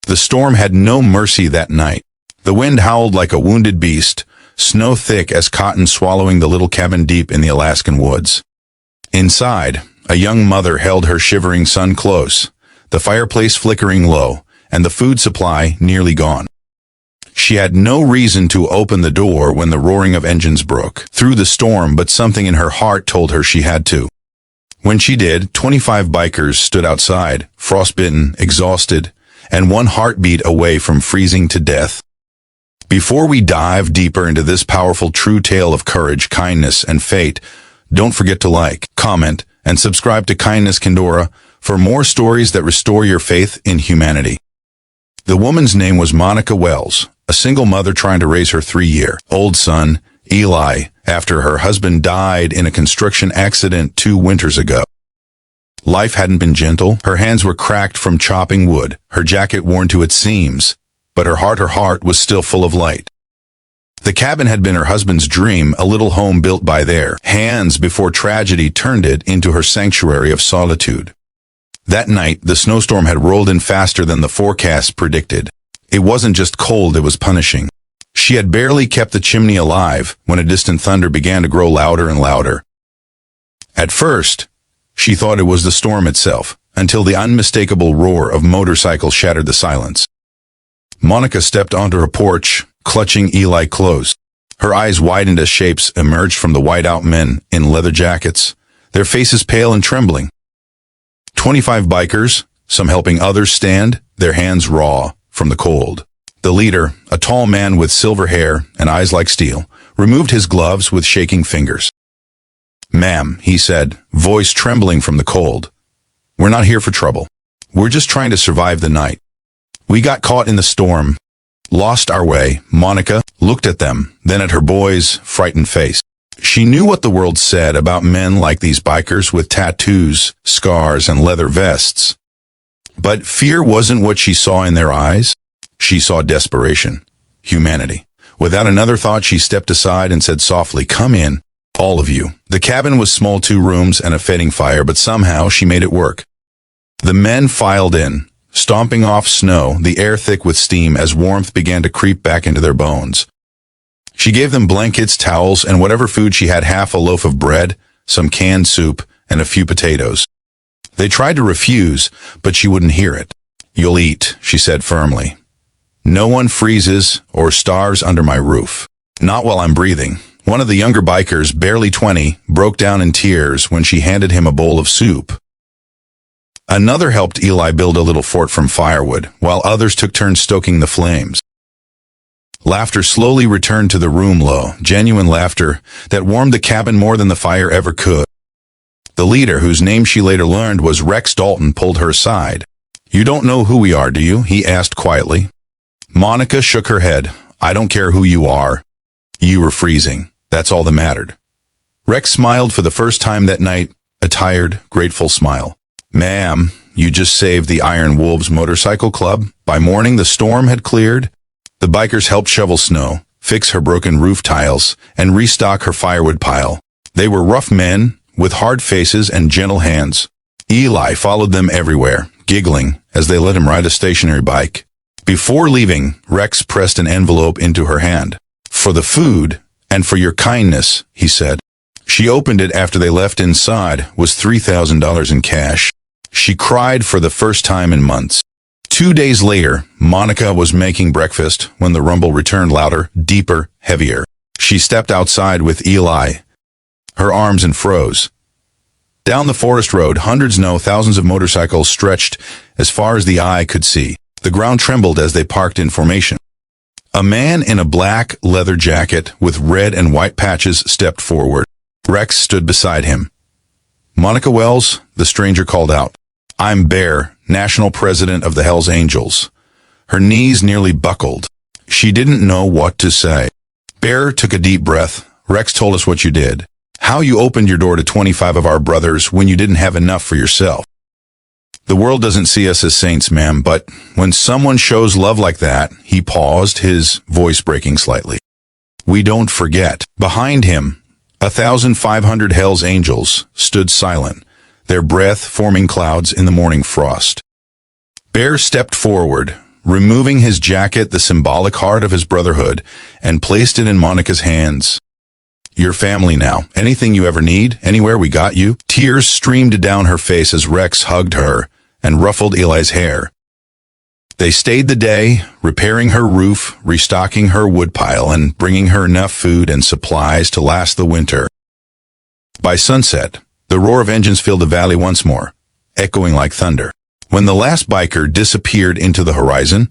The storm had no mercy that night. The wind howled like a wounded beast, snow thick as cotton swallowing the little cabin deep in the Alaskan woods. Inside, a young mother held her shivering son close, the fireplace flickering low, and the food supply nearly gone. She had no reason to open the door when the roaring of engines broke through the storm, but something in her heart told her she had to. When she did, 25 bikers stood outside, frostbitten, exhausted, and one heartbeat away from freezing to death. Before we dive deeper into this powerful true tale of courage, kindness, and fate, don't forget to like, comment, and subscribe to Kindness Kindora for more stories that restore your faith in humanity. The woman's name was Monica Wells, a single mother trying to raise her 3-year-old son, Eli, after her husband died in a construction accident 2 winters ago. Life hadn't been gentle. Her hands were cracked from chopping wood, her jacket worn to its seams, but her heart was still full of light. The cabin had been her husband's dream, a little home built by their hands before tragedy turned it into her sanctuary of solitude. That night, the snowstorm had rolled in faster than the forecast predicted. It wasn't just cold, it was punishing. She had barely kept the chimney alive when a distant thunder began to grow louder and louder. At first, she thought it was the storm itself, until the unmistakable roar of motorcycles shattered the silence. Monica stepped onto her porch, clutching Eli close. Her eyes widened as shapes emerged from the white-out men in leather jackets, their faces pale and trembling. 25 bikers, some helping others stand, their hands raw from the cold. The leader, a tall man with silver hair and eyes like steel, removed his gloves with shaking fingers. "Ma'am," he said, voice trembling from the cold. "We're not here for trouble. We're just trying to survive the night. We got caught in the storm, lost our way." Monica looked at them, then at her boy's frightened face. She knew what the world said about men like these bikers with tattoos, scars, and leather vests. But fear wasn't what she saw in their eyes. She saw desperation, humanity. Without another thought, she stepped aside and said softly, "Come in, all of you." The cabin was small, 2 rooms and a fading fire, but somehow she made it work. The men filed in, stomping off snow, the air thick with steam as warmth began to creep back into their bones. She gave them blankets, towels, and whatever food she had, half a loaf of bread, some canned soup, and a few potatoes. They tried to refuse, but she wouldn't hear it. "You'll eat," she said firmly. "No one freezes or starves under my roof. Not while I'm breathing." One of the younger bikers, barely 20, broke down in tears when she handed him a bowl of soup. Another helped Eli build a little fort from firewood, while others took turns stoking the flames. Laughter slowly returned to the room, low, genuine laughter that warmed the cabin more than the fire ever could. The leader, whose name she later learned was Rex Dalton, pulled her aside. "You don't know who we are, do you?" he asked quietly. Monica shook her head. "I don't care who you are. You were freezing. That's all that mattered." Rex smiled for the first time that night, a tired, grateful smile. "Ma'am, you just saved the Iron Wolves Motorcycle Club." By morning, the storm had cleared. The bikers helped shovel snow, fix her broken roof tiles, and restock her firewood pile. They were rough men, with hard faces and gentle hands. Eli followed them everywhere, giggling as they let him ride a stationary bike. Before leaving, Rex pressed an envelope into her hand. "For the food, and for your kindness," he said. She opened it after they left. Inside was $3,000 in cash. She cried for the first time in months. 2 days later, Monica was making breakfast when the rumble returned, louder, deeper, heavier. She stepped outside with Eli, her arms, and froze. Down the forest road, hundreds, no, thousands of motorcycles stretched as far as the eye could see. The ground trembled as they parked in formation. A man in a black leather jacket with red and white patches stepped forward. Rex stood beside him. "Monica Wells," the stranger called out. "I'm Bear, National President of the Hells Angels." Her knees nearly buckled. She didn't know what to say. Bear took a deep breath. "Rex told us what you did. How you opened your door to 25 of our brothers when you didn't have enough for yourself. The world doesn't see us as saints, ma'am, but when someone shows love like that," he paused, his voice breaking slightly, "we don't forget." Behind him, 1,500 Hells Angels stood silent, their breath forming clouds in the morning frost. Bear stepped forward, removing his jacket, the symbolic heart of his brotherhood, and placed it in Monica's hands. "Your family now. Anything you ever need, anywhere, we got you." Tears streamed down her face as Rex hugged her and ruffled Eli's hair. They stayed the day, repairing her roof, restocking her woodpile, and bringing her enough food and supplies to last the winter. By sunset, the roar of engines filled the valley once more, echoing like thunder. When the last biker disappeared into the horizon,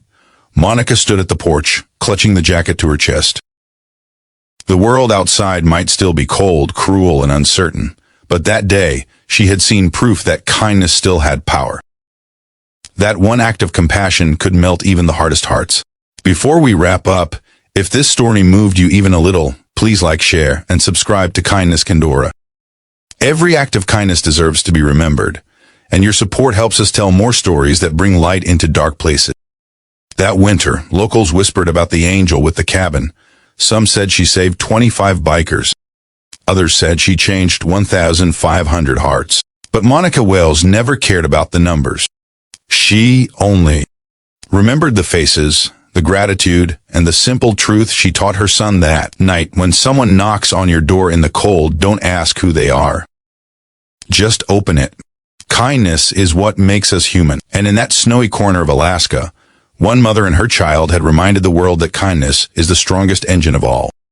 Monica stood at the porch, clutching the jacket to her chest. The world outside might still be cold, cruel, and uncertain, but that day she had seen proof that kindness still had power. That one act of compassion could melt even the hardest hearts. Before we wrap up, if this story moved you even a little, please like, share, and subscribe to Kindness Kindora. Every act of kindness deserves to be remembered, and your support helps us tell more stories that bring light into dark places. That winter, locals whispered about the angel with the cabin. Some said she saved 25 bikers. Others said she changed 1,500 hearts. But Monica Wells never cared about the numbers. She only remembered the faces, the gratitude, and the simple truth she taught her son that night. When someone knocks on your door in the cold, don't ask who they are. Just open it. Kindness is what makes us human. And in that snowy corner of Alaska, one mother and her child had reminded the world that kindness is the strongest engine of all.